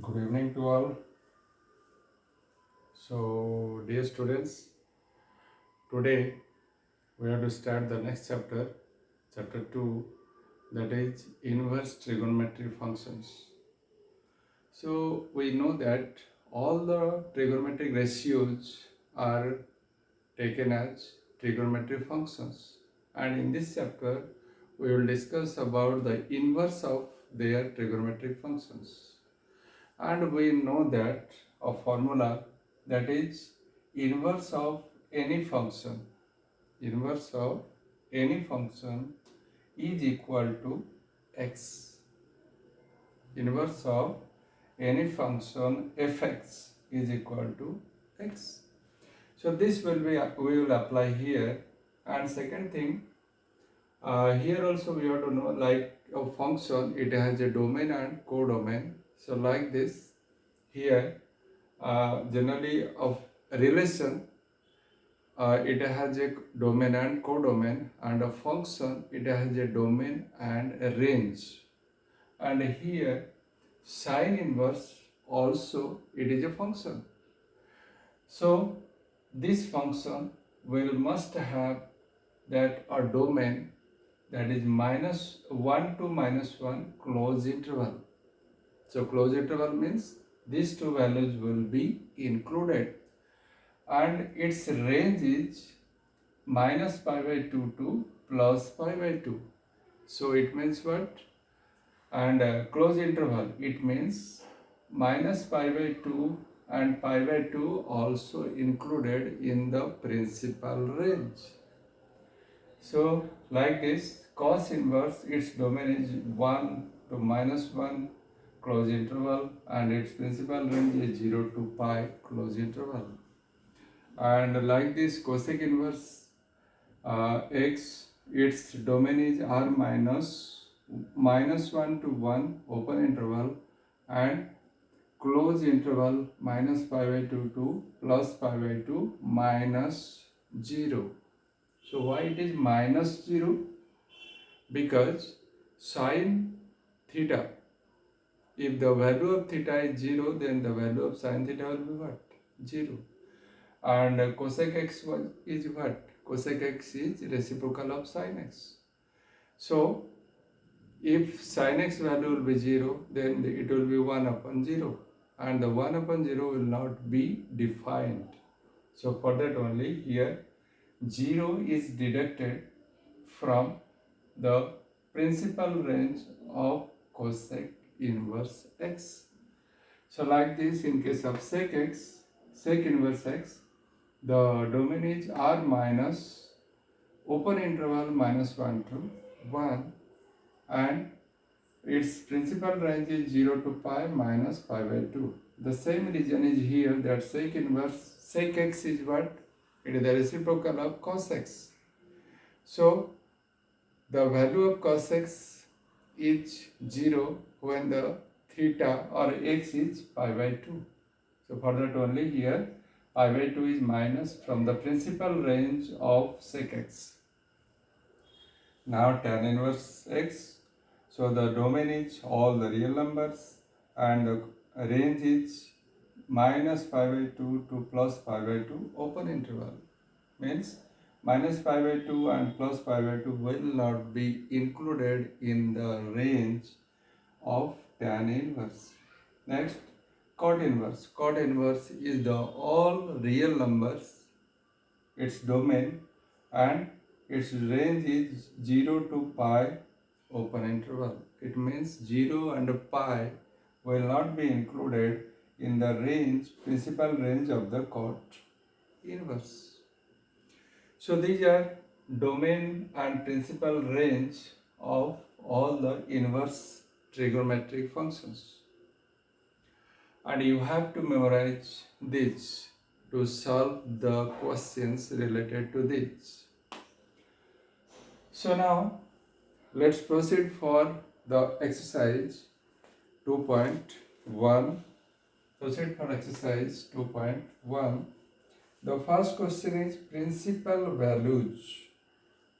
Good evening to all. So, dear students, today we have to start the next chapter, chapter 2, that is inverse trigonometry functions. So, we know that all the trigonometric ratios are taken as trigonometric functions, and in this chapter, we will discuss about the inverse of their trigonometric functions. And we know that a formula, that is inverse of any function, inverse of any function is equal to x. Inverse of any function fx is equal to x. So this will be, we will apply here. And second thing, here also we have to know, like a function, it has a domain and codomain. So like this, here generally of relation, it has a domain and codomain, and a function, it has a domain and a range. And here sine inverse also, it is a function. So this function will must have that a domain, that is -1 to -1 closed interval. So closed interval means these two values will be included, and its range is minus pi by 2 to plus pi by 2. So it means what? And close interval, it means minus pi by 2 and pi by 2 also included in the principal range. So like this, cos inverse, its domain is 1 to -1 close interval, and its principal range is 0 to pi close interval. And like this, cosec inverse x, its domain is r -1 to 1 open interval, and close interval minus pi by 2 to plus pi by 2 minus 0. So why it is minus 0? Because sine theta, if the value of theta is 0, then the value of sine theta will be what? 0. And cosec x is what? Cosec x is reciprocal of sin x. So if sin x value will be 0, then it will be 1 upon 0, and the 1 upon 0 will not be defined. So for that only here 0 is deducted from the principal range of cosec inverse x. So like this, in case of sec x, sec inverse x, the domain is r minus open interval -1 to 1, and its principal range is 0 to pi minus pi by 2. The same reason is here, that sec inverse, sec x is what? It is the reciprocal of cos x. So the value of cos x is 0 when the theta or x is pi by 2. So for that only here pi by 2 is minus from the principal range of sec x. Now tan inverse x, so the domain is all the real numbers, and the range is minus pi by 2 to plus pi by 2 open interval. Means minus pi by 2 and plus pi by 2 will not be included in the range of tan inverse. Next, cot inverse. Cot inverse is the all real numbers, its domain, and its range is 0 to pi open interval. It means 0 and pi will not be included in the range, principal range of the cot inverse. So these are domain and principal range of all the inverse trigonometric functions. And you have to memorize this to solve the questions related to this. So now let's proceed for the exercise 2.1. Proceed for exercise 2.1. The first question is principal values.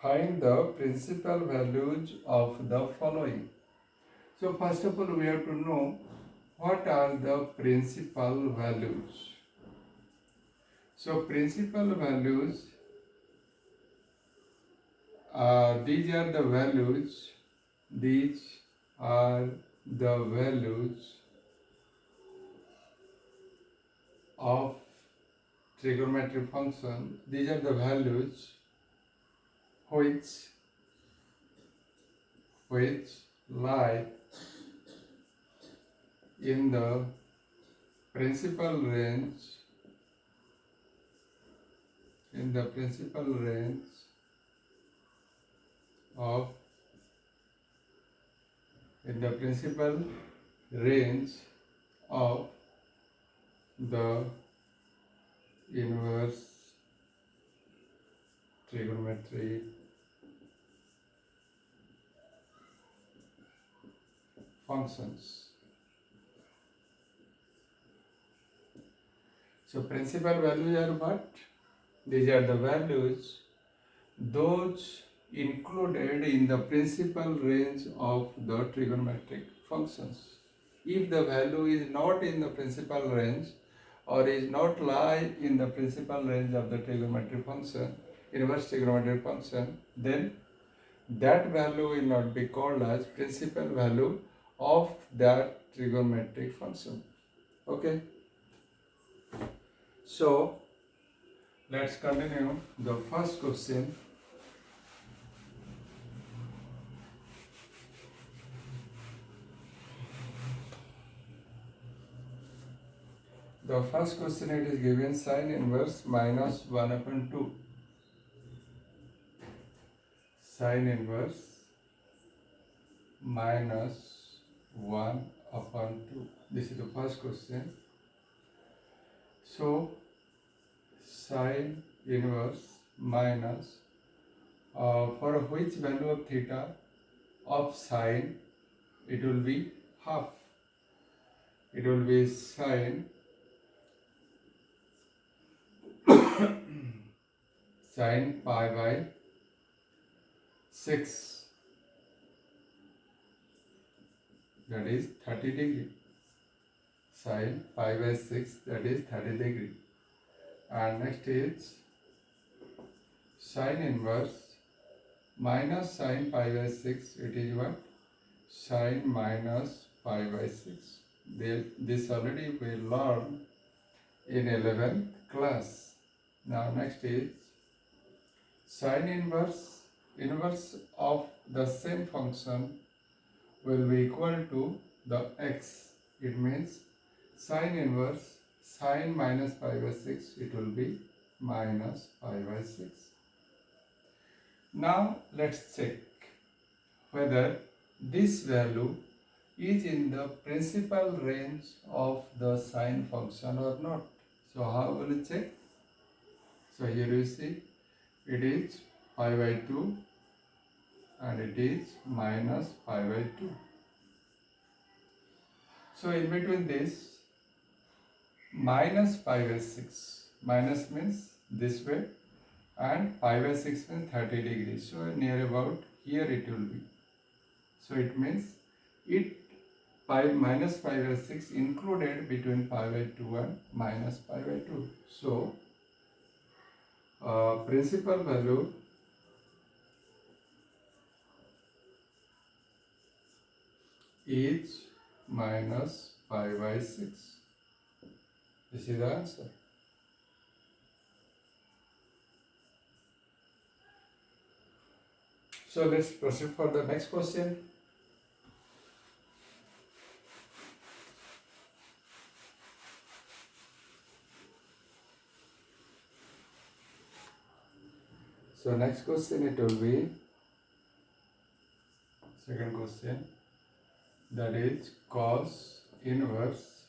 Find the principal values of the following. So first of all, we have to know what are the principal values? So principal values, these are the values, these are the values of trigonometric function. These are the values which lie in the principal range of principal range of the inverse trigonometry functions. So principal values are what? These are the values, those included in the principal range of the trigonometric functions. If the value is not in the principal range or is not lie in the principal range of the trigonometric function, inverse trigonometric function, then that value will not be called as principal value of that trigonometric function. Okay. So let's continue the first question. The first question, it is given sine inverse minus 1 upon 2. Sine inverse minus 1 upon 2. This is the first question. So sine inverse minus for which value of theta of sine, it will be half. It will be sine sine pi by 6, that is 30 degree. Sine pi by 6, that is 30 degree. And next is sine inverse minus sine pi by 6, it is what? Sine minus pi by 6. This already we learned in 11th class. Now next is sine inverse of the same function will be equal to the x. It means sine inverse sine minus pi by 6, it will be minus pi by 6. Now let's check whether this value is in the principal range of the sine function or not. So how will you check? So here you see it is pi by 2 and it is minus pi by 2. So in between this minus pi by 6, minus means this way and pi by 6 means 30 degrees. So near about here it will be. So it means it minus pi by 6 included between pi by 2 and minus pi by 2. So principal value is minus pi by 6. This is the answer. So let's proceed for the next question. So next question, it will be second question, that is cos inverse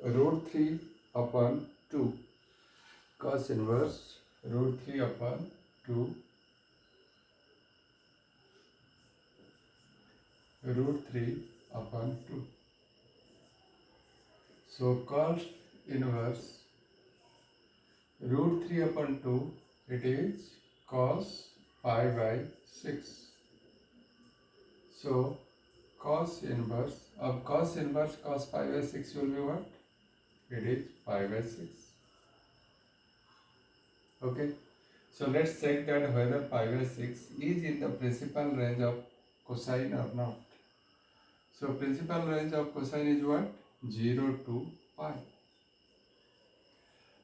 root 3 upon 2. Cos inverse root 3 upon 2 root 3 upon 2. So cos inverse root 3 upon 2, it is cos pi by 6. So cos inverse of cos inverse cos pi by 6 will be what? It is pi by 6. Okay. So let's check that whether pi by 6 is in the principal range of cosine or not. So principal range of cosine is what? 0 to pi.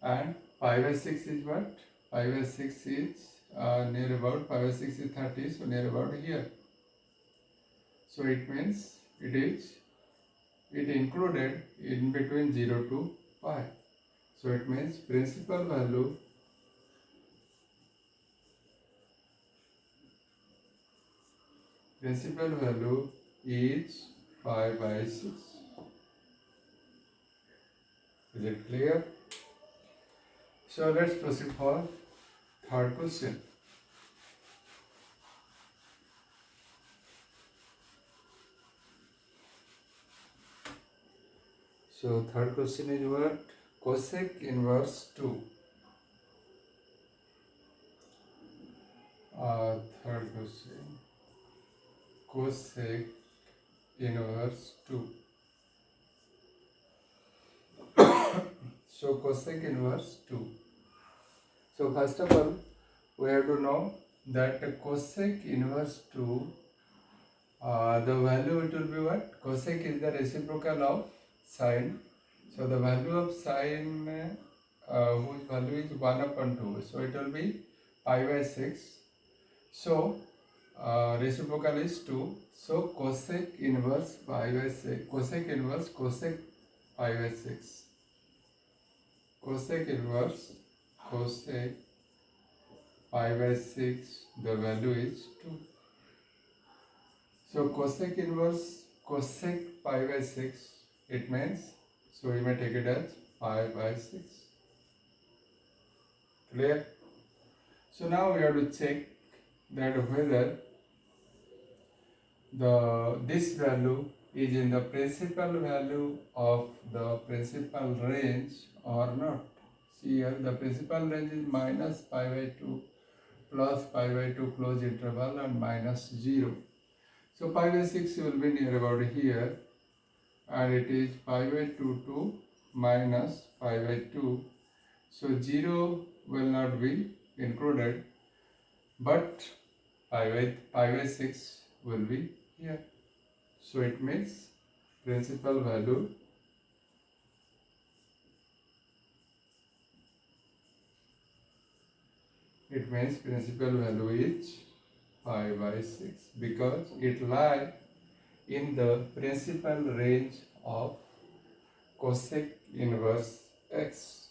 And pi by 6 is what? Pi by 6 is near about, pi by 6 is 30, so near about here. So it means it included in between 0 to pi. So it means principal value is pi by 6. Is it clear? So let's proceed for third question. So third question is what? Cosec inverse 2. Third question. Cosec inverse 2. So cosec inverse 2. So first of all, we have to know that cosec inverse 2, the value it will be what? Cosec is the reciprocal of sine. So the value of sine, whose value is 1 upon 2. So it will be pi by 6. So reciprocal is 2. So cosec inverse pi by 6. Cosec inverse cosec pi by 6. Cosec inverse cosec pi by 6, the value is 2. So cosec inverse cosec pi by 6, it means, so we may take it as pi by 6. Clear? So now we have to check that whether this value is in the principal value of the principal range or not. See here, the principal range is minus pi by 2 plus pi by 2 close interval and minus 0. So pi by 6 will be near about here, and it is pi by 2 to minus pi by 2. So 0 will not be included, but pi by 6 will be here. So it means principal value is pi by 6 because it lies in the principal range of cosec inverse x.